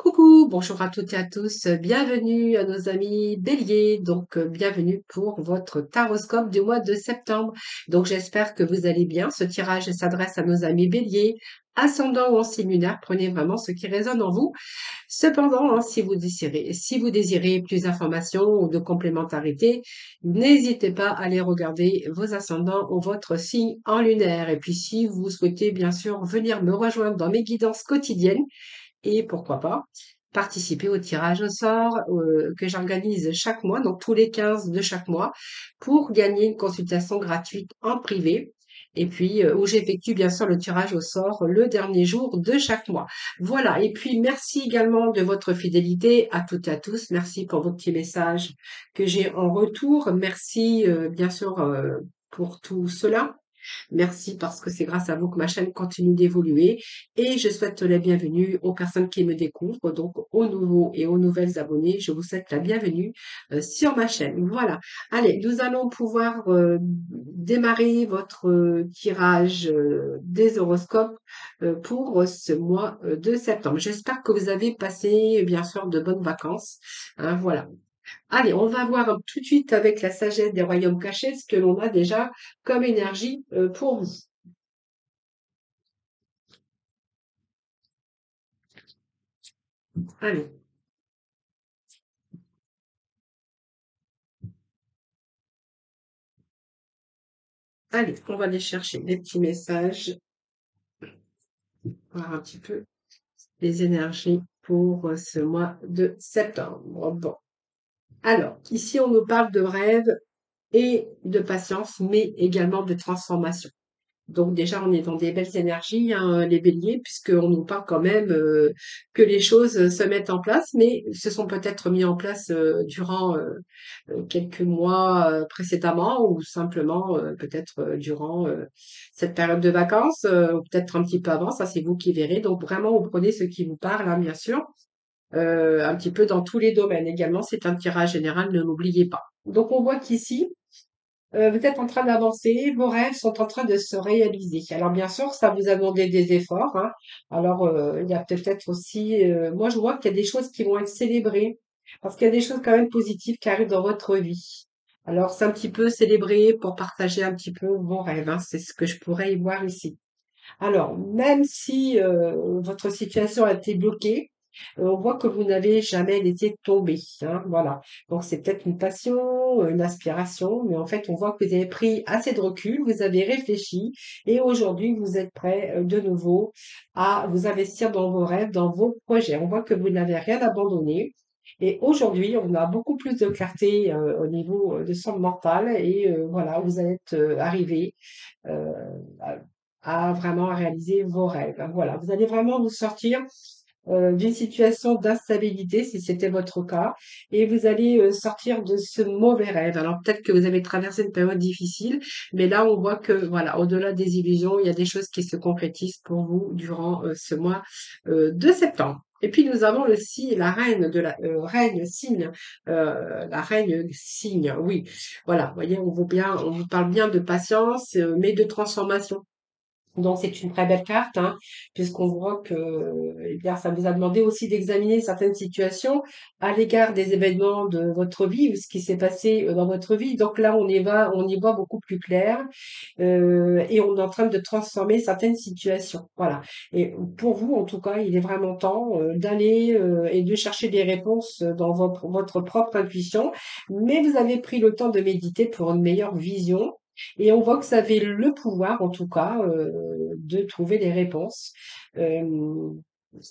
Coucou, bonjour à toutes et à tous, bienvenue à nos amis béliers, bienvenue pour votre taroscope du mois de septembre. Donc j'espère que vous allez bien. Ce tirage s'adresse à nos amis béliers, ascendant ou ancien lunaire, prenez vraiment ce qui résonne en vous. Cependant, si vous désirez plus d'informations ou de complémentarité, n'hésitez pas à aller regarder vos ascendants ou votre signe en lunaire. Et puis si vous souhaitez bien sûr venir me rejoindre dans mes guidances quotidiennes, et pourquoi pas participer au tirage au sort que j'organise chaque mois, donc tous les 15 de chaque mois, pour gagner une consultation gratuite en privé. Et puis, où j'effectue bien sûr le tirage au sort le dernier jour de chaque mois. Voilà. Et puis, merci également de votre fidélité à toutes et à tous. Merci pour vos petits messages que j'ai en retour. Merci, bien sûr, pour tout cela. Merci parce que c'est grâce à vous que ma chaîne continue d'évoluer et je souhaite la bienvenue aux personnes qui me découvrent, donc aux nouveaux et aux nouvelles abonnés. Je vous souhaite la bienvenue sur ma chaîne. Voilà. Allez, nous allons pouvoir démarrer votre tirage des horoscopes pour ce mois de septembre. J'espère que vous avez passé bien sûr de bonnes vacances. Hein, voilà. Allez, on va voir tout de suite avec la sagesse des royaumes cachés ce que l'on a déjà comme énergie pour vous. Allez, allez, on va aller chercher des petits messages, voir un petit peu les énergies pour ce mois de septembre. Bon, alors, ici, on nous parle de rêve et de patience, mais également de transformation. Donc déjà, on est dans des belles énergies, hein, les béliers, puisqu'on nous parle quand même que les choses se mettent en place, mais se sont peut-être mis en place durant quelques mois précédemment ou simplement peut-être durant cette période de vacances ou peut-être un petit peu avant, ça c'est vous qui verrez. Donc vraiment, vous prenez ce qui vous parle, hein, bien sûr, un petit peu dans tous les domaines. Également, c'est un tirage général, ne l'oubliez pas. Donc on voit qu'ici, vous êtes en train d'avancer, vos rêves sont en train de se réaliser. Alors bien sûr, ça vous a demandé des efforts, hein. Alors, il y a peut-être aussi, moi je vois qu'il y a des choses qui vont être célébrées, parce qu'il y a des choses quand même positives qui arrivent dans votre vie. Alors c'est un petit peu célébrer pour partager un petit peu vos rêves, hein, c'est ce que je pourrais y voir ici. Alors, même si votre situation a été bloquée, on voit que vous n'avez jamais laissé tomber, hein, voilà. Donc, c'est peut-être une passion, une aspiration, mais en fait, on voit que vous avez pris assez de recul, vous avez réfléchi, et aujourd'hui, vous êtes prêt de nouveau à vous investir dans vos rêves, dans vos projets. On voit que vous n'avez rien abandonné. Et aujourd'hui, on a beaucoup plus de clarté au niveau de son mental et voilà, vous êtes arrivé euh, à vraiment réaliser vos rêves. Voilà, vous allez vraiment vous sortir d'une situation d'instabilité, si c'était votre cas, et vous allez sortir de ce mauvais rêve. Alors peut-être que vous avez traversé une période difficile, mais là on voit que voilà, au-delà des illusions, il y a des choses qui se concrétisent pour vous durant ce mois de septembre. Et puis nous avons le signe, la reine de la reine signe, la reine signe. Oui, voilà. Vous voyez, on vous parle bien de patience, mais de transformation. Donc c'est une très belle carte, hein, puisqu'on voit que eh bien, ça vous a demandé aussi d'examiner certaines situations à l'égard des événements de votre vie ou ce qui s'est passé dans votre vie. Donc là, on y voit beaucoup plus clair et on est en train de transformer certaines situations. Voilà. Et pour vous, en tout cas, il est vraiment temps d'aller et de chercher des réponses dans votre propre intuition. Mais vous avez pris le temps de méditer pour une meilleure vision. Et on voit que vous avez le pouvoir, en tout cas, de trouver des réponses. Euh,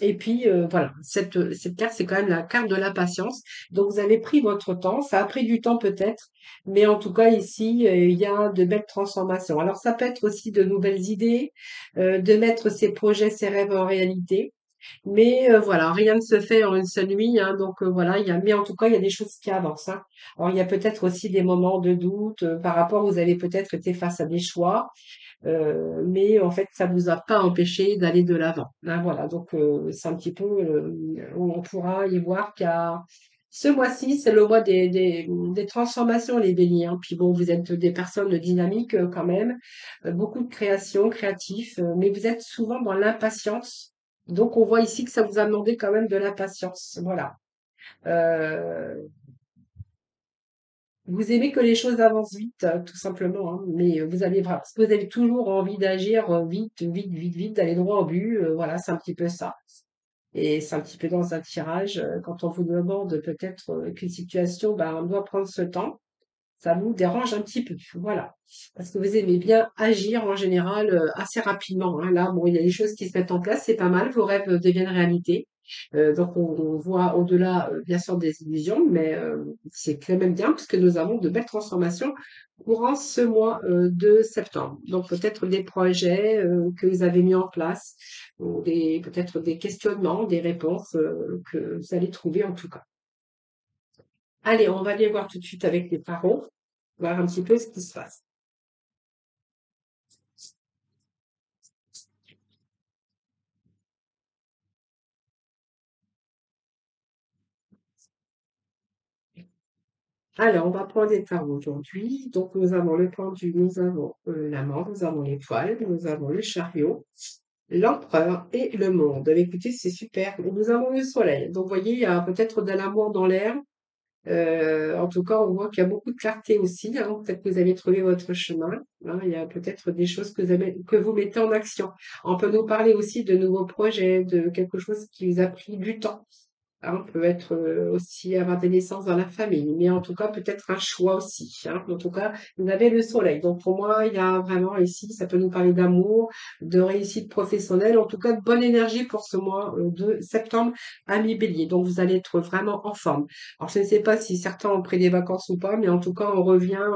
et puis, voilà, cette carte, c'est quand même la carte de la patience. Donc, vous avez pris votre temps. Ça a pris du temps peut-être, mais en tout cas, ici, il y a de belles transformations. Alors, ça peut être aussi de nouvelles idées, de mettre ses projets, ses rêves en réalité. Mais voilà, rien ne se fait en une seule nuit, hein, donc voilà, mais en tout cas, il y a des choses qui avancent, hein. Alors, il y a peut-être aussi des moments de doute par rapport, vous avez peut-être été face à des choix, mais en fait, ça vous a pas empêché d'aller de l'avant, hein, voilà, donc c'est un petit peu, on pourra y voir qu'il y a ce mois-ci, c'est le mois des transformations, les béliers, hein. Puis bon, vous êtes des personnes dynamiques quand même, beaucoup de création, créatifs, mais vous êtes souvent dans l'impatience Donc, on voit ici que ça vous a demandé quand même de la patience. Voilà. Euh, Vous aimez que les choses avancent vite, tout simplement, hein, mais vous avez parce que vous avez toujours envie d'agir vite, vite, vite, vite, d'aller droit au but. Voilà, c'est un petit peu ça. Et c'est un petit peu dans un tirage, quand on vous demande peut-être qu'une situation, ben, on doit prendre ce temps. Ça vous dérange un petit peu, voilà. Parce que vous aimez bien agir en général assez rapidement, hein. Là, bon, il y a des choses qui se mettent en place, c'est pas mal, vos rêves deviennent réalité. Donc on voit au-delà, bien sûr, des illusions, mais c'est quand même bien puisque nous avons de belles transformations courant ce mois de septembre. Donc peut-être des projets que vous avez mis en place, ou peut-être des questionnements, des réponses que vous allez trouver en tout cas. Allez, on va aller voir tout de suite avec les tarots, voir un petit peu ce qui se passe. Alors, on va prendre les tarots aujourd'hui. Donc, nous avons le pendu, nous avons l'amant, nous avons l'étoile, nous avons le chariot, l'empereur et le monde. Écoutez, c'est super. Et nous avons le soleil. Donc, vous voyez, il y a peut-être de l'amour dans l'air. En tout cas, on voit qu'il y a beaucoup de clarté aussi, hein. Peut-être que vous avez trouvé votre chemin, hein. Il y a peut-être des choses que vous mettez en action. On peut nous parler aussi de nouveaux projets, de quelque chose qui vous a pris du temps. Hein, peut être aussi avoir des naissances dans la famille, mais en tout cas peut-être un choix aussi, hein. En tout cas, vous avez le soleil. Donc pour moi, il y a vraiment ici, ça peut nous parler d'amour, de réussite professionnelle, en tout cas de bonne énergie pour ce mois de septembre à mi-bélier. Donc vous allez être vraiment en forme. Alors je ne sais pas si certains ont pris des vacances ou pas, mais en tout cas on revient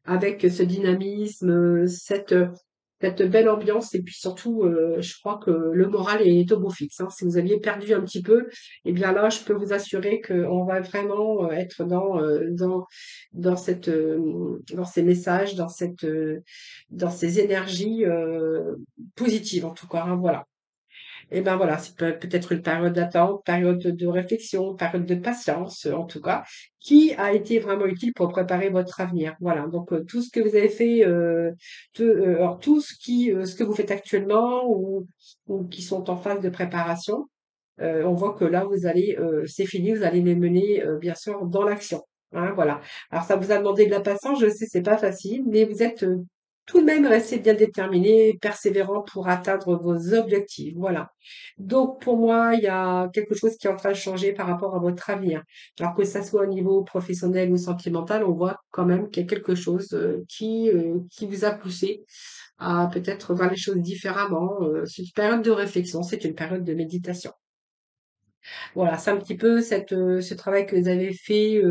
avec ce dynamisme, cette belle ambiance et puis surtout, je crois que le moral est au beau fixe, hein. Si vous aviez perdu un petit peu, eh bien là, je peux vous assurer qu'on va vraiment être dans ces messages, dans ces énergies positives en tout cas, hein, voilà. Et ben voilà, c'est peut-être une période d'attente, période de réflexion, période de patience, en tout cas, qui a été vraiment utile pour préparer votre avenir. Voilà. Donc tout ce que vous avez fait, alors tout ce que vous faites actuellement ou qui sont en phase de préparation, on voit que là, c'est fini, vous allez les mener, bien sûr, dans l'action. Hein, voilà. Alors, ça vous a demandé de la patience, je sais, c'est pas facile, mais vous êtes tout de même resté bien déterminé, persévérant pour atteindre vos objectifs. Voilà. Donc, pour moi, il y a quelque chose qui est en train de changer par rapport à votre avenir. Alors que ça soit au niveau professionnel ou sentimental, on voit quand même qu'il y a quelque chose qui vous a poussé à peut-être voir les choses différemment. C'est une période de réflexion, c'est une période de méditation. Voilà, c'est un petit peu ce travail que vous avez fait,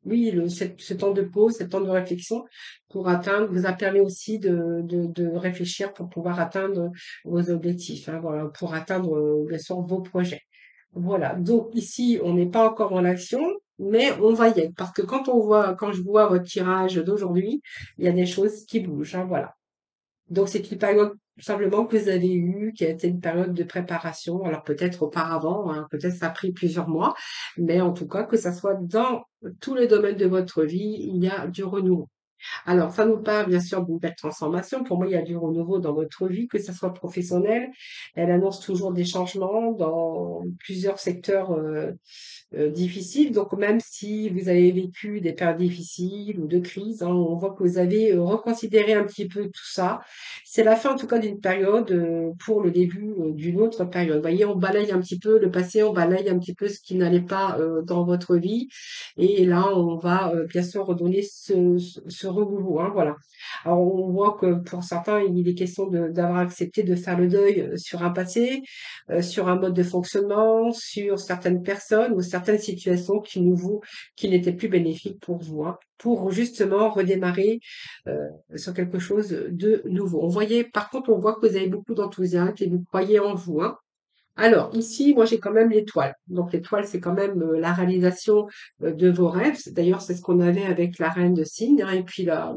oui, ce temps de pause, ce temps de réflexion pour atteindre, vous a permis aussi de réfléchir pour pouvoir atteindre vos objectifs, hein, voilà, pour atteindre bien sûr vos projets. Voilà, donc ici, on n'est pas encore en action, mais on va y être parce que quand je vois votre tirage d'aujourd'hui, il y a des choses qui bougent, hein, voilà. Donc c'est une période tout simplement que vous avez eue, qui a été une période de préparation. Alors peut-être auparavant, hein, peut-être ça a pris plusieurs mois, mais en tout cas que ça soit dans tous les domaines de votre vie, il y a du renouveau. Alors ça nous parle bien sûr d'une belle transformation. Pour moi, il y a du renouveau dans votre vie, que ça soit professionnel. Elle annonce toujours des changements dans plusieurs secteurs difficile. Donc, même si vous avez vécu des périodes difficiles ou de crise, hein, on voit que vous avez reconsidéré un petit peu tout ça. C'est la fin, en tout cas, d'une période pour le début d'une autre période. Vous voyez, on balaye un petit peu le passé, on balaye un petit peu ce qui n'allait pas dans votre vie. Et là, on va bien sûr redonner ce renouveau, hein, voilà. Alors, on voit que pour certains, il est question d'avoir accepté de faire le deuil sur un passé, sur un mode de fonctionnement, sur certaines personnes ou certaines situations qui n'étaient plus bénéfiques pour vous, hein, pour justement redémarrer sur quelque chose de nouveau. Par contre, on voit que vous avez beaucoup d'enthousiasme et vous croyez en vous, hein. Alors, ici, moi, j'ai quand même l'étoile. Donc, l'étoile, c'est quand même la réalisation de vos rêves. D'ailleurs, c'est ce qu'on avait avec la reine de cygne, hein, et puis la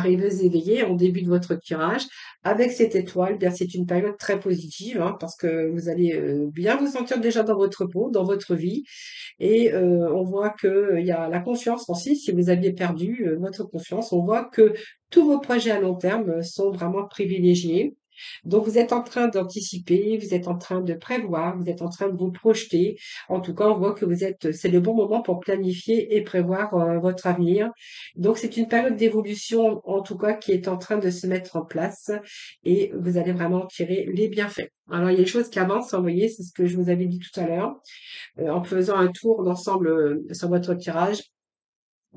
rêveuse éveillée en début de votre tirage. Avec cette étoile, bien, c'est une période très positive, hein, parce que vous allez bien vous sentir déjà dans votre peau, dans votre vie. Et on voit qu'il y a la confiance aussi. Si vous aviez perdu votre confiance, on voit que tous vos projets à long terme sont vraiment privilégiés. Donc vous êtes en train d'anticiper, vous êtes en train de prévoir, vous êtes en train de vous projeter. En tout cas, on voit que c'est le bon moment pour planifier et prévoir votre avenir. Donc c'est une période d'évolution, en tout cas, qui est en train de se mettre en place et vous allez vraiment tirer les bienfaits. Alors il y a des choses qui avancent, vous voyez, c'est ce que je vous avais dit tout à l'heure, en faisant un tour d'ensemble sur votre tirage.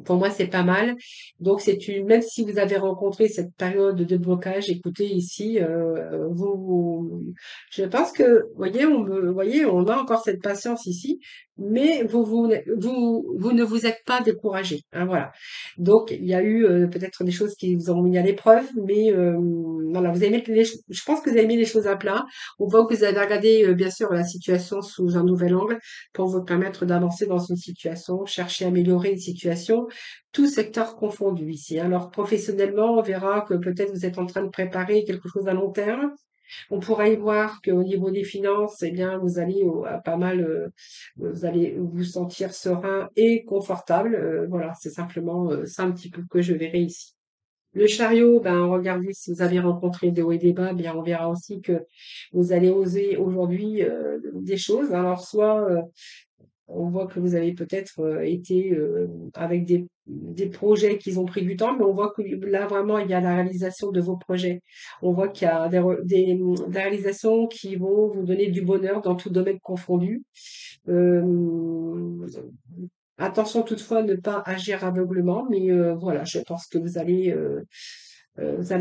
Pour moi, c'est pas mal. Donc, même si vous avez rencontré cette période de blocage, écoutez, ici, je pense que, voyez, on a encore cette patience ici, mais vous ne vous êtes pas découragé, hein, voilà. Donc, il y a eu peut-être des choses qui vous ont mis à l'épreuve, mais voilà, vous avez mis je pense que vous avez mis les choses à plat. On voit que vous avez regardé, bien sûr, la situation sous un nouvel angle pour vous permettre d'avancer dans une situation, chercher à améliorer une situation tout secteur confondu ici. Alors professionnellement, on verra que peut-être vous êtes en train de préparer quelque chose à long terme. On pourra y voir qu'au niveau des finances, eh bien, vous allez pas mal, vous allez vous sentir serein et confortable. Voilà, c'est simplement ça un petit peu que je verrai ici. Le chariot, ben, regardez si vous avez rencontré des hauts et des bas, bien, on verra aussi que vous allez oser aujourd'hui des choses. Alors, soit on voit que vous avez peut-être été avec des projets qui ont pris du temps, mais on voit que là, vraiment, il y a la réalisation de vos projets. On voit qu'il y a des réalisations qui vont vous donner du bonheur dans tout domaine confondu. Euh, Attention toutefois à ne pas agir aveuglement, mais voilà, je pense que vous allez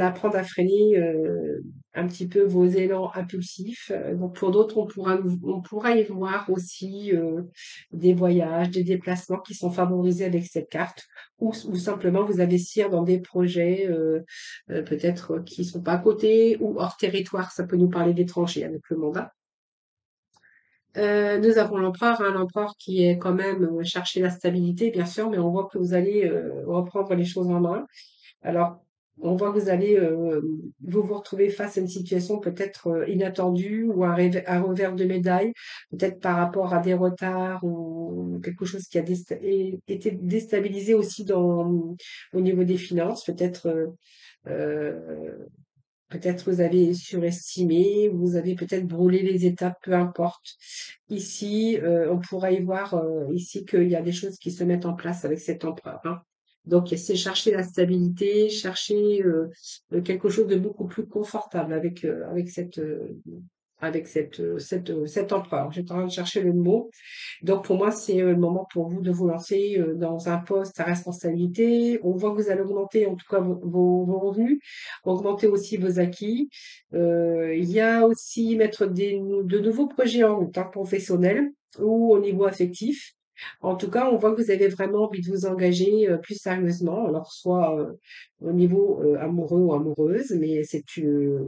apprendre à freiner un petit peu vos élans impulsifs. Donc pour d'autres, on pourra y voir aussi des voyages, des déplacements qui sont favorisés avec cette carte, ou simplement vous investir dans des projets peut-être qui sont pas à côté ou hors territoire. Ça peut nous parler d'étrangers avec le mandat. Nous avons l'empereur, hein, l'empereur qui est quand même chercher la stabilité, bien sûr, mais on voit que vous allez reprendre les choses en main. Alors, on voit que vous allez vous retrouver face à une situation peut-être inattendue ou un revers de médaille, peut-être par rapport à des retards ou quelque chose qui a été déstabilisé aussi au niveau des finances, peut-être. Euh, Peut-être vous avez surestimé, vous avez peut-être brûlé les étapes, peu importe. Ici, on pourra y voir ici qu'il y a des choses qui se mettent en place avec cet empereur, hein. Donc, c'est chercher la stabilité, chercher quelque chose de beaucoup plus confortable avec cet empereur. J'étais en train de chercher le mot. Donc pour moi, c'est le moment pour vous de vous lancer dans un poste à responsabilité. On voit que vous allez augmenter en tout cas vos revenus, augmenter aussi vos acquis. Il y a aussi mettre de nouveaux projets en route, hein, professionnels ou au niveau affectif. En tout cas, on voit que vous avez vraiment envie de vous engager plus sérieusement, alors soit au niveau amoureux ou amoureuse, mais c'est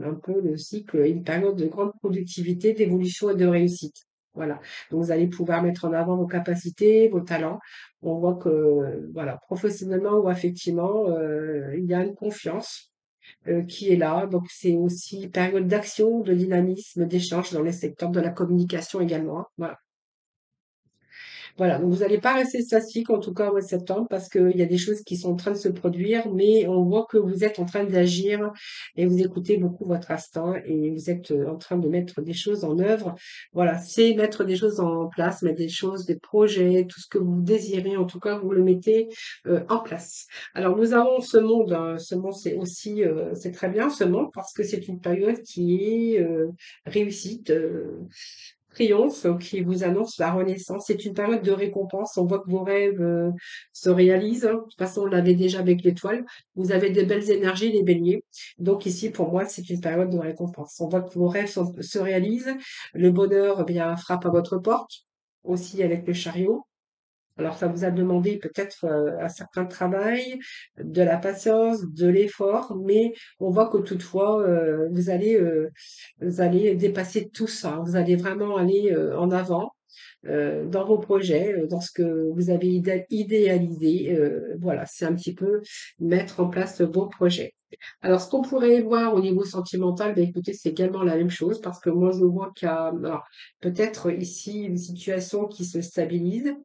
un peu le cycle, une période de grande productivité, d'évolution et de réussite. Voilà. Donc, vous allez pouvoir mettre en avant vos capacités, vos talents. On voit que, voilà, professionnellement ou affectivement, il y a une confiance qui est là. Donc, c'est aussi période d'action, de dynamisme, d'échange dans les secteurs de la communication également, hein. Voilà. Voilà, donc vous n'allez pas rester statique, en tout cas au mois de septembre, parce qu'il y a des choses qui sont en train de se produire, mais on voit que vous êtes en train d'agir et vous écoutez beaucoup votre instinct et vous êtes en train de mettre des choses en œuvre. Voilà, c'est mettre des choses en place, mettre des choses, des projets, tout ce que vous désirez, en tout cas, vous le mettez en place. Alors nous avons ce monde, hein, ce monde c'est aussi, c'est très bien ce monde parce que c'est une période qui est réussite. Triomphe qui vous annonce la renaissance. C'est une période de récompense. On voit que vos rêves se réalisent, hein. De toute façon, on l'avait déjà avec l'étoile. Vous avez de belles énergies, les béliers. Donc ici, pour moi, c'est une période de récompense. On voit que vos rêves se réalisent. Le bonheur, eh bien, frappe à votre porte, aussi avec le chariot. Alors, ça vous a demandé peut-être un certain travail, de la patience, de l'effort, mais on voit que toutefois, vous allez dépasser tout ça. Vous allez vraiment aller en avant dans vos projets, dans ce que vous avez idéalisé. Voilà, c'est un petit peu mettre en place vos projets. Alors, ce qu'on pourrait voir au niveau sentimental, ben, écoutez, c'est également la même chose parce que moi, je vois qu'il y a alors, peut-être ici une situation qui se stabilise.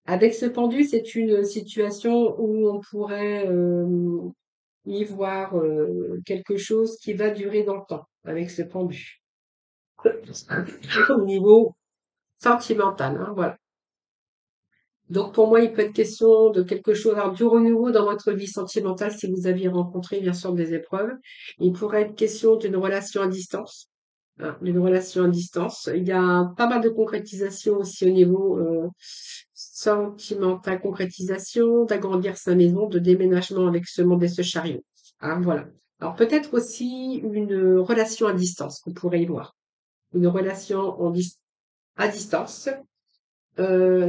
Avec ce pendu, c'est une situation où on pourrait y voir quelque chose qui va durer dans le temps avec ce pendu. Au niveau sentimental, hein, voilà. Donc pour moi, il peut être question de quelque chose, alors du renouveau dans votre vie sentimentale si vous aviez rencontré bien sûr des épreuves. Il pourrait être question d'une relation à distance, hein, d'une relation à distance. Il y a pas mal de concrétisation aussi au niveau sentimental, concrétisation, d'agrandir sa maison, de déménagement avec ce monde et ce chariot. Hein, voilà. Alors peut-être aussi une relation à distance qu'on pourrait y voir. Une relation à distance.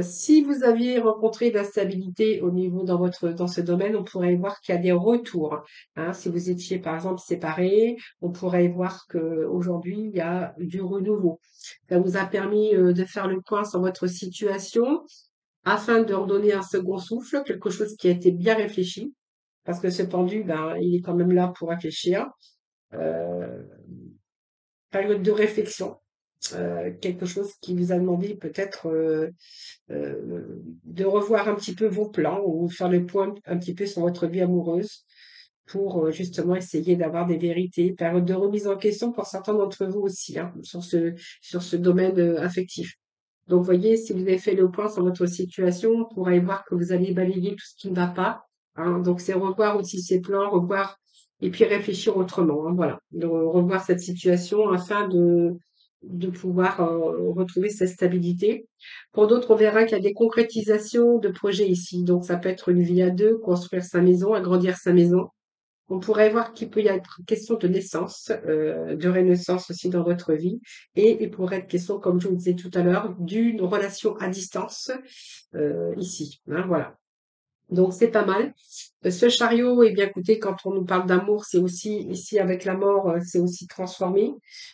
Si vous aviez rencontré de l'instabilité au niveau dans ce domaine, on pourrait voir qu'il y a des retours. Hein. Si vous étiez par exemple séparés, on pourrait voir que aujourd'hui il y a du renouveau. Ça vous a permis de faire le point sur votre situation afin de redonner un second souffle, quelque chose qui a été bien réfléchi, parce que ce pendu, ben, il est quand même là pour réfléchir. Euh, Période de réflexion, quelque chose qui vous a demandé peut-être de revoir un petit peu vos plans ou faire le point un petit peu sur votre vie amoureuse pour justement essayer d'avoir des vérités, période de remise en question pour certains d'entre vous aussi, hein, sur ce domaine affectif. Donc, vous voyez, si vous avez fait le point sur votre situation, on pourra y voir que vous allez balayer tout ce qui ne va pas. Hein. Donc, c'est revoir aussi ces plans, revoir et puis réfléchir autrement. Hein, voilà, de revoir cette situation afin de pouvoir retrouver cette stabilité. Pour d'autres, on verra qu'il y a des concrétisations de projets ici. Donc, ça peut être une vie à deux, construire sa maison, agrandir sa maison. On pourrait voir qu'il peut y être question de naissance, de renaissance aussi dans votre vie. Et il pourrait être question, comme je vous disais tout à l'heure, d'une relation à distance ici. Hein, voilà. Donc c'est pas mal. Ce chariot, eh bien écoutez, quand on nous parle d'amour, c'est aussi ici avec la mort, c'est aussi transformé.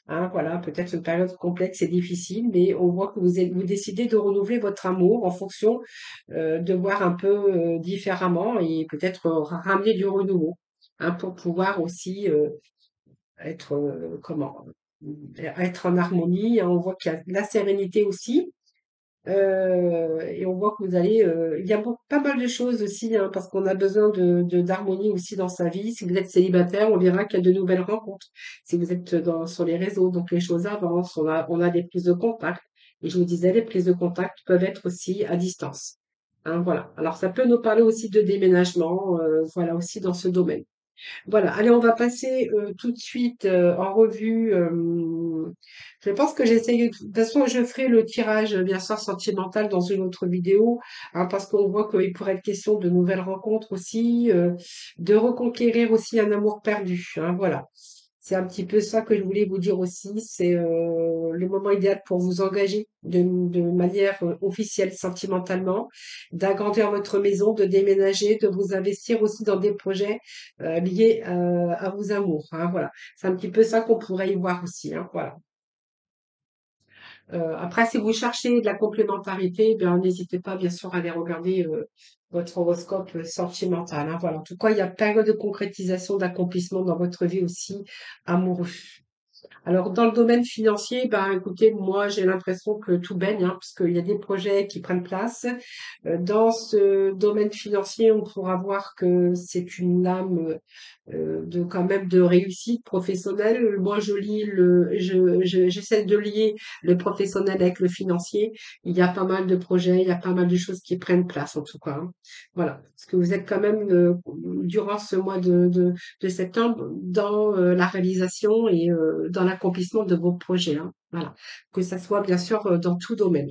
Hein, voilà, peut-être une période complexe et difficile, mais on voit que vous décidez de renouveler votre amour en fonction de voir un peu différemment et peut-être ramener du renouveau, hein, pour pouvoir aussi être être en harmonie. Hein. On voit qu'il y a de la sérénité aussi. Et on voit que vous allez, il y a pas mal de choses aussi, hein, parce qu'on a besoin d'harmonie aussi dans sa vie. Si vous êtes célibataire, on verra qu'il y a de nouvelles rencontres. Si vous êtes sur les réseaux, donc les choses avancent, on a des prises de contact. Et je vous disais, les prises de contact peuvent être aussi à distance. Hein, voilà. Alors, ça peut nous parler aussi de déménagement, voilà, aussi dans ce domaine. Voilà, allez, on va passer tout de suite en revue. Je pense que j'essaye. De toute façon, je ferai le tirage, bien sûr, sentimental dans une autre vidéo, hein, parce qu'on voit qu'il pourrait être question de nouvelles rencontres aussi, de reconquérir aussi un amour perdu. Hein, voilà. C'est un petit peu ça que je voulais vous dire aussi. C'est le moment idéal pour vous engager de manière officielle, sentimentalement, d'agrandir votre maison, de déménager, de vous investir aussi dans des projets liés à vos amours. Hein, voilà. C'est un petit peu ça qu'on pourrait y voir aussi. Hein, voilà. Après, si vous cherchez de la complémentarité, eh bien, n'hésitez pas, bien sûr, à aller regarder votre horoscope sentimental. Hein, voilà. En tout cas, il y a période de concrétisation, d'accomplissement dans votre vie aussi amoureux. Alors, dans le domaine financier, ben, écoutez, moi, j'ai l'impression que tout baigne, hein, parce qu'il y a des projets qui prennent place. Dans ce domaine financier, on pourra voir que c'est une lame de quand même de réussite professionnelle. Moi, j'essaie de lier le professionnel avec le financier. Il y a pas mal de projets, il y a pas mal de choses qui prennent place en tout cas. Hein. Voilà, parce que vous êtes quand même durant ce mois de septembre dans la réalisation et dans l'accomplissement de vos projets. Hein. Voilà, que ça soit bien sûr dans tout domaine.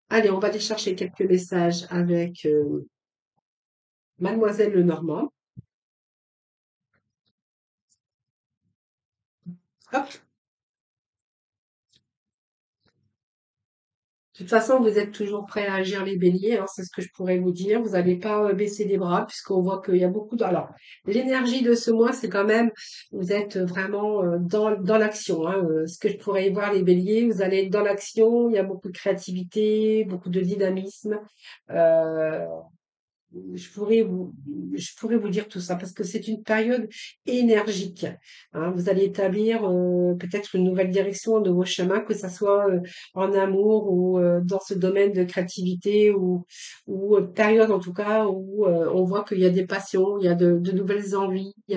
Allez, on va aller chercher quelques messages avec Mademoiselle Lenormand. Hop. De toute façon, vous êtes toujours prêt à agir les béliers, hein, c'est ce que je pourrais vous dire. Vous n'allez pas baisser les bras puisqu'on voit qu'il y a beaucoup de... Alors, l'énergie de ce mois, c'est quand même, vous êtes vraiment dans l'action. Hein, ce que je pourrais y voir les béliers, vous allez être dans l'action, il y a beaucoup de créativité, beaucoup de dynamisme. Euh, je pourrais vous, je pourrais vous dire tout ça parce que c'est une période énergique, hein. Vous allez établir peut-être une nouvelle direction, un nouveau chemin, que ça soit en amour ou dans ce domaine de créativité ou période en tout cas où on voit qu'il y a des passions, il y a de nouvelles envies, il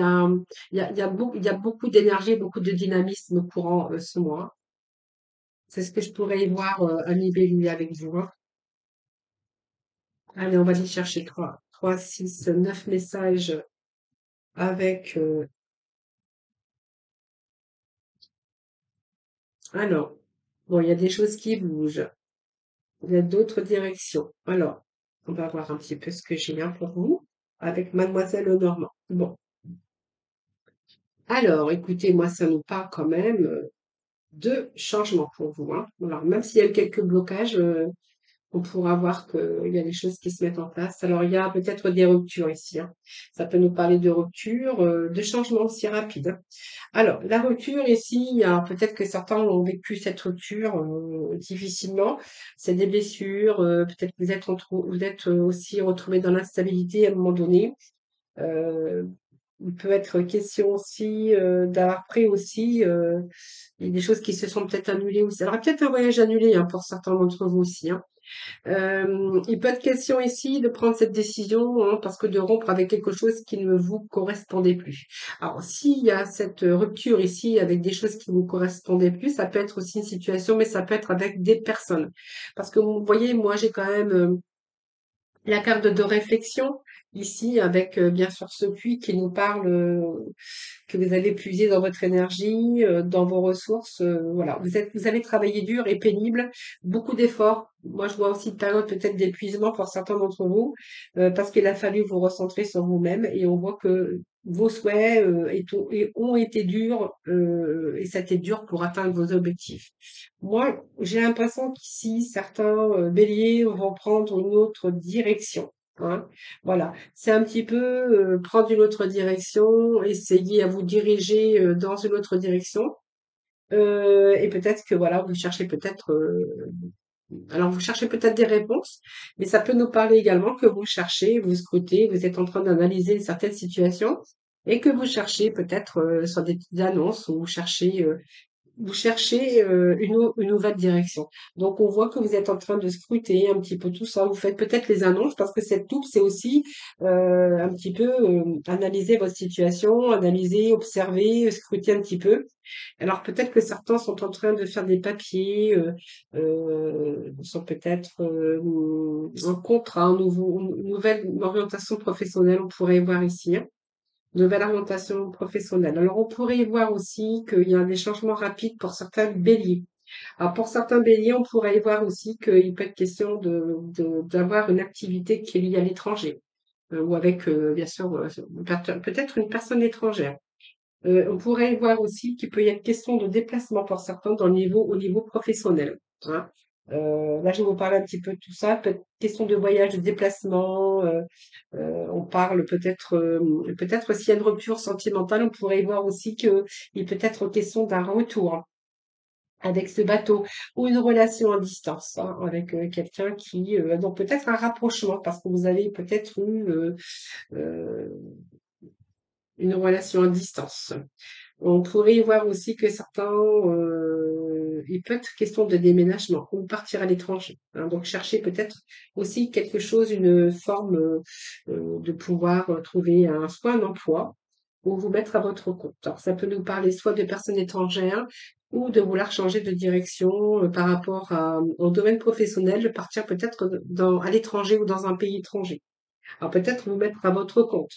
y a beaucoup d'énergie, beaucoup de dynamisme courant ce mois. C'est ce que je pourrais voir à Nibelungi avec vous, hein. Allez, on va aller chercher 9 messages avec. Alors, bon, il y a des choses qui bougent. Il y a d'autres directions. Alors, on va voir un petit peu ce que j'ai bien pour vous avec Mademoiselle Lenormand. Bon, alors, écoutez, moi, ça nous parle quand même de changement pour vous, hein. Alors, même s'il y a quelques blocages, on pourra voir qu'il y a des choses qui se mettent en place. Alors, il y a peut-être des ruptures ici, hein. Ça peut nous parler de rupture, de changement aussi rapide, hein. Alors, la rupture ici, il y a peut-être que certains ont vécu cette rupture difficilement. C'est des blessures, peut-être que vous êtes aussi retrouvés dans l'instabilité à un moment donné. Euh, il peut être question aussi d'avoir pris aussi il y a des choses qui se sont peut-être annulées aussi. Alors, il y a peut-être un voyage annulé hein, pour certains d'entre vous aussi, hein. Il peut être question ici de prendre cette décision hein, parce que de rompre avec quelque chose qui ne vous correspondait plus. Alors, s'il y a cette rupture ici avec des choses qui ne vous correspondaient plus, ça peut être aussi une situation, mais ça peut être avec des personnes. Parce que vous voyez, moi, j'ai quand même la carte de réflexion ici avec bien sûr ce puits qui nous parle que vous avez puisé dans votre énergie, dans vos ressources. Voilà, vous avez travaillé dur et pénible, beaucoup d'efforts. Moi, je vois aussi une période peut-être d'épuisement pour certains d'entre vous, parce qu'il a fallu vous recentrer sur vous-même et on voit que vos souhaits ont été durs et c'était dur pour atteindre vos objectifs. Moi, j'ai l'impression qu'ici, certains béliers vont prendre une autre direction, hein. Voilà, c'est un petit peu prendre une autre direction, essayer à vous diriger dans une autre direction. Et peut-être que voilà, vous cherchez peut-être, alors vous cherchez peut-être des réponses, mais ça peut nous parler également que vous cherchez, vous scrutez, vous êtes en train d'analyser une certaine situation et que vous cherchez peut-être sur des petites annonces ou vous cherchez une nouvelle direction. Donc, on voit que vous êtes en train de scruter un petit peu tout ça. Vous faites peut-être les annonces parce que cette loupe, c'est aussi un petit peu analyser votre situation, analyser, observer, scruter un petit peu. Alors, peut-être que certains sont en train de faire des papiers, sont peut-être un contrat, une nouvelle orientation professionnelle, on pourrait voir ici, hein. Nouvelle orientation professionnelle. Alors, on pourrait y voir aussi qu'il y a des changements rapides pour certains béliers. Alors, pour certains béliers, on pourrait y voir aussi qu'il peut être question d'avoir une activité qui est liée à l'étranger, ou avec, bien sûr, peut-être une personne étrangère. On pourrait y voir aussi qu'il peut y être question de déplacement pour certains au niveau professionnel, hein. Là, je vais vous parler un petit peu de tout ça. Peut-être question de voyage, de déplacement. On parle peut-être s'il y a une rupture sentimentale, on pourrait y voir aussi qu'il peut être question d'un retour avec ce bateau ou une relation à distance hein, avec quelqu'un qui donc peut-être un rapprochement parce que vous avez peut-être eu euh, une relation à distance. On pourrait y voir aussi que certains, il peut être question de déménagement ou partir à l'étranger, hein. Donc chercher peut-être aussi quelque chose, une forme de pouvoir trouver soit un emploi ou vous mettre à votre compte. Alors ça peut nous parler soit de personnes étrangères ou de vouloir changer de direction par rapport au domaine professionnel, de partir peut-être à l'étranger ou dans un pays étranger. Alors peut-être vous mettre à votre compte.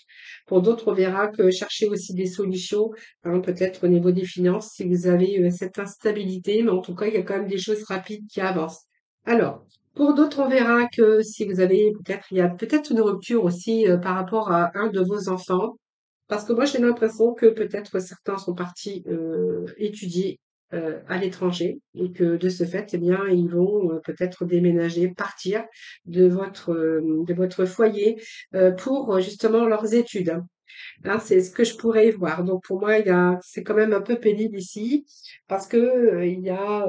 Pour d'autres, on verra que chercher aussi des solutions, hein, peut-être au niveau des finances, si vous avez cette instabilité, mais en tout cas, il y a quand même des choses rapides qui avancent. Alors, pour d'autres, on verra que si vous avez il y a peut-être une rupture aussi par rapport à un de vos enfants, parce que moi, j'ai l'impression que peut-être certains sont partis étudier à l'étranger et que de ce fait, eh bien, ils vont peut-être déménager, partir de votre foyer pour justement leurs études. Hein, c'est ce que je pourrais y voir. Donc pour moi, c'est quand même un peu pénible ici parce que il y a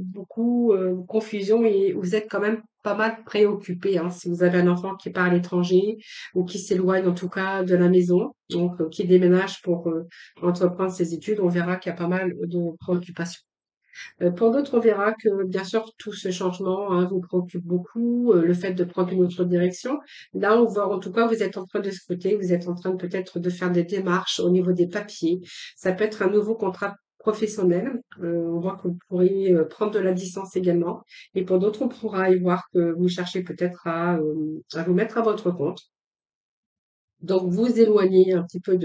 beaucoup de confusion et vous êtes quand même pas mal préoccupé. Hein, si vous avez un enfant qui part à l'étranger ou qui s'éloigne en tout cas de la maison, donc qui déménage pour entreprendre ses études, on verra qu'il y a pas mal de préoccupations. Pour d'autres, on verra que, bien sûr, tout ce changement, hein, vous préoccupe beaucoup, le fait de prendre une autre direction. Là, on voit, en tout cas, vous êtes en train de scruter, vous êtes en train peut-être de faire des démarches au niveau des papiers. Ça peut être un nouveau contrat professionnel. On voit que vous pourriez prendre de la distance également. Et pour d'autres, on pourra y voir que vous cherchez peut-être à vous mettre à votre compte. Donc, vous éloignez un petit peu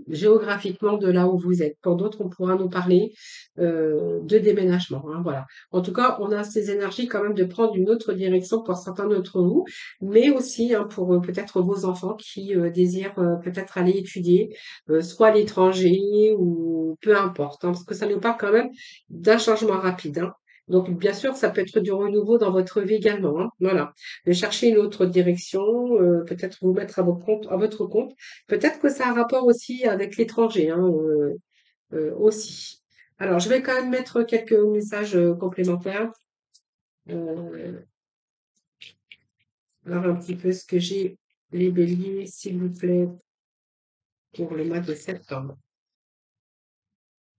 géographiquement de là où vous êtes. Pour d'autres, on pourra nous parler de déménagement. Hein, voilà. En tout cas, on a ces énergies quand même de prendre une autre direction pour certains d'entre vous, mais aussi hein, pour peut-être vos enfants qui désirent peut-être aller étudier, soit à l'étranger ou peu importe, hein, parce que ça nous parle quand même d'un changement rapide. Hein. Donc, bien sûr, ça peut être du renouveau dans votre vie également. Hein, voilà. De chercher une autre direction, peut-être vous mettre à votre compte. Peut-être que ça a un rapport aussi avec l'étranger, hein, aussi. Alors, je vais quand même mettre quelques messages complémentaires. Euh, alors, un petit peu ce que j'ai, les béliers, s'il vous plaît, pour le mois de septembre.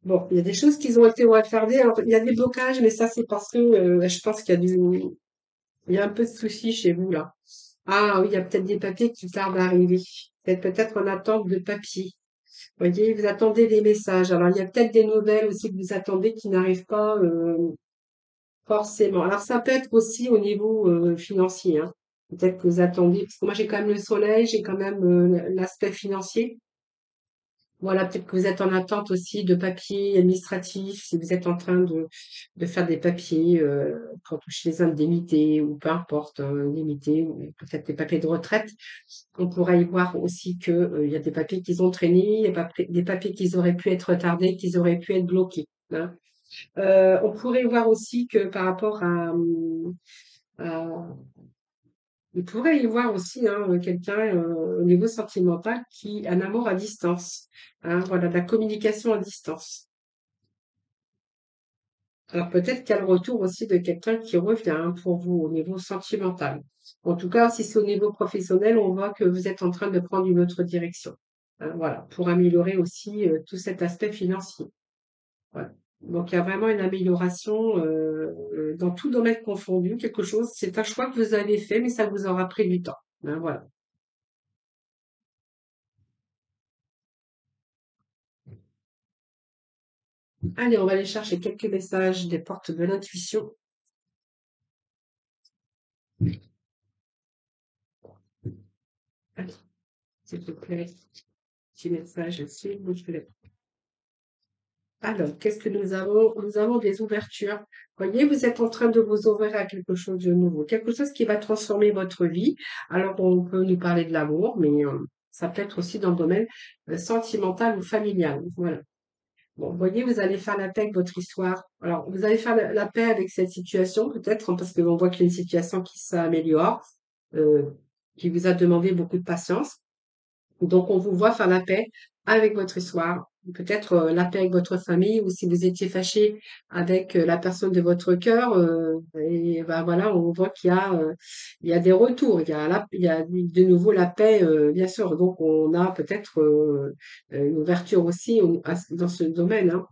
Bon, il y a des choses qui ont été retardées. Alors, il y a des blocages, mais ça, c'est parce que je pense il y a un peu de soucis chez vous, là. Ah oui, il y a peut-être des papiers qui tardent à arriver. Peut-être en attente de papier. Voyez, vous attendez des messages. Alors, il y a peut-être des nouvelles aussi que vous attendez qui n'arrivent pas forcément. Alors, ça peut être aussi au niveau financier. Hein. Peut-être que vous attendez, parce que moi j'ai quand même le soleil, j'ai quand même l'aspect financier. Voilà, peut-être que vous êtes en attente aussi de papiers administratifs, si vous êtes en train de faire des papiers pour toucher les indemnités ou peu importe, indemnités ou peut-être des papiers de retraite. On pourrait y voir aussi que il y a des papiers qui ont traîné, des papiers qui auraient pu être retardés, qui auraient pu être bloqués. Hein. On pourrait voir aussi que par rapport à- il pourrait y voir aussi hein, quelqu'un au niveau sentimental qui un amour à distance. Hein, voilà, de la communication à distance. Alors peut-être qu'il y a le retour aussi de quelqu'un qui revient hein, pour vous au niveau sentimental. En tout cas, si c'est au niveau professionnel, on voit que vous êtes en train de prendre une autre direction. Hein, voilà, pour améliorer aussi tout cet aspect financier. Voilà. Donc il y a vraiment une amélioration dans tout domaine confondu, quelque chose. C'est un choix que vous avez fait, mais ça vous aura pris du temps. Hein, voilà. Allez, on va aller chercher quelques messages des portes de l'intuition. Allez, s'il vous plaît, petit message, s'il vous plaît. Alors, qu'est-ce que nous avons? Nous avons des ouvertures. Voyez, vous êtes en train de vous ouvrir à quelque chose de nouveau, quelque chose qui va transformer votre vie. Alors, on peut nous parler de l'amour, mais ça peut être aussi dans le domaine sentimental ou familial. Voilà. Bon, vous voyez, vous allez faire la paix avec votre histoire. Alors, vous allez faire la paix avec cette situation, peut-être, hein, parce que l'on voit qu'il y a une situation qui s'améliore, euh, qui vous a demandé beaucoup de patience. Donc, on vous voit faire la paix avec votre histoire, peut-être la paix avec votre famille, ou si vous étiez fâché avec la personne de votre cœur, et ben voilà, on voit il y a des retours, il y a de nouveau la paix, bien sûr. Donc, on a peut-être une ouverture aussi dans ce domaine.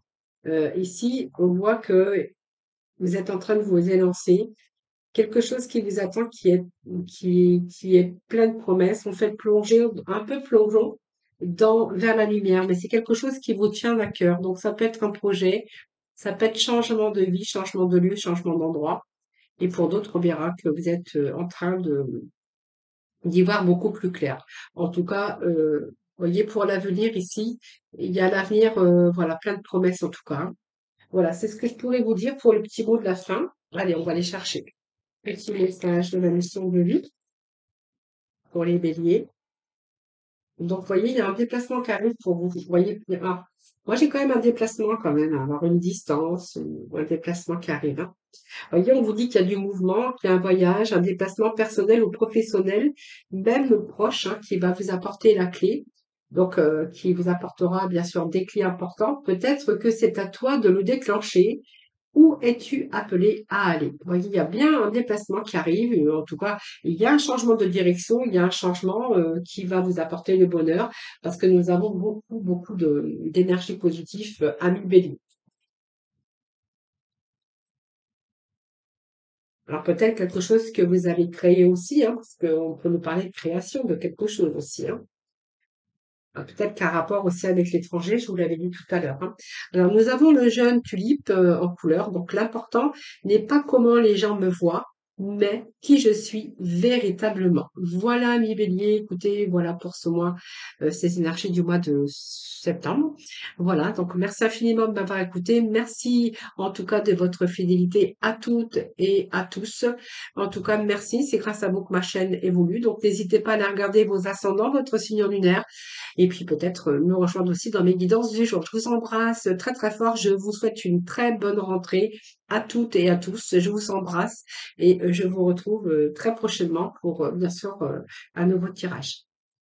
Hein. Ici, on voit que vous êtes en train de vous élancer quelque chose qui vous attend qui est plein de promesses. On fait plonger, un peu plongeon vers la lumière, mais c'est quelque chose qui vous tient à cœur. Donc, ça peut être un projet, ça peut être changement de vie, changement de lieu, changement d'endroit. Et pour d'autres, on verra que vous êtes en train d'y voir beaucoup plus clair. En tout cas, voyez, pour l'avenir ici, il y a l'avenir, voilà, plein de promesses en tout cas. Hein. Voilà, c'est ce que je pourrais vous dire pour le petit mot de la fin. Allez, on va aller chercher. Petit message de la mission de lutte pour les béliers. Donc, vous voyez, il y a un déplacement qui arrive pour vous. Vous voyez, moi, j'ai quand même un déplacement quand même, à avoir une distance ou un déplacement qui arrive, hein. Vous voyez, on vous dit qu'il y a du mouvement, qu'il y a un voyage, un déplacement personnel ou professionnel, même proche, hein, qui va vous apporter la clé. Donc, qui vous apportera bien sûr des clés importantes. Peut-être que c'est à toi de le déclencher. Où es-tu appelé à aller? Vous voyez, il y a bien un déplacement qui arrive. En tout cas, il y a un changement de direction, il y a un changement qui va vous apporter le bonheur parce que nous avons beaucoup, beaucoup d'énergie positive à Bélier. Alors peut-être quelque chose que vous avez créé aussi, hein, parce qu'on peut nous parler de création de quelque chose aussi, hein. Peut-être qu'un rapport aussi avec l'étranger, je vous l'avais dit tout à l'heure, hein. Alors nous avons le jeune tulipe en couleur, donc l'important n'est pas comment les gens me voient, mais qui je suis véritablement. Voilà, mi bélier, écoutez, voilà pour ce mois, ces énergies du mois de septembre. Voilà, donc merci infiniment de m'avoir écouté. Merci en tout cas de votre fidélité à toutes et à tous. En tout cas, merci, c'est grâce à vous que ma chaîne évolue. Donc n'hésitez pas à aller regarder vos ascendants, votre signe lunaire et puis peut-être me rejoindre aussi dans mes guidances du jour. Je vous embrasse très très fort. Je vous souhaite une très bonne rentrée à toutes et à tous. Je vous embrasse et je vous retrouve très prochainement pour bien sûr un nouveau tirage.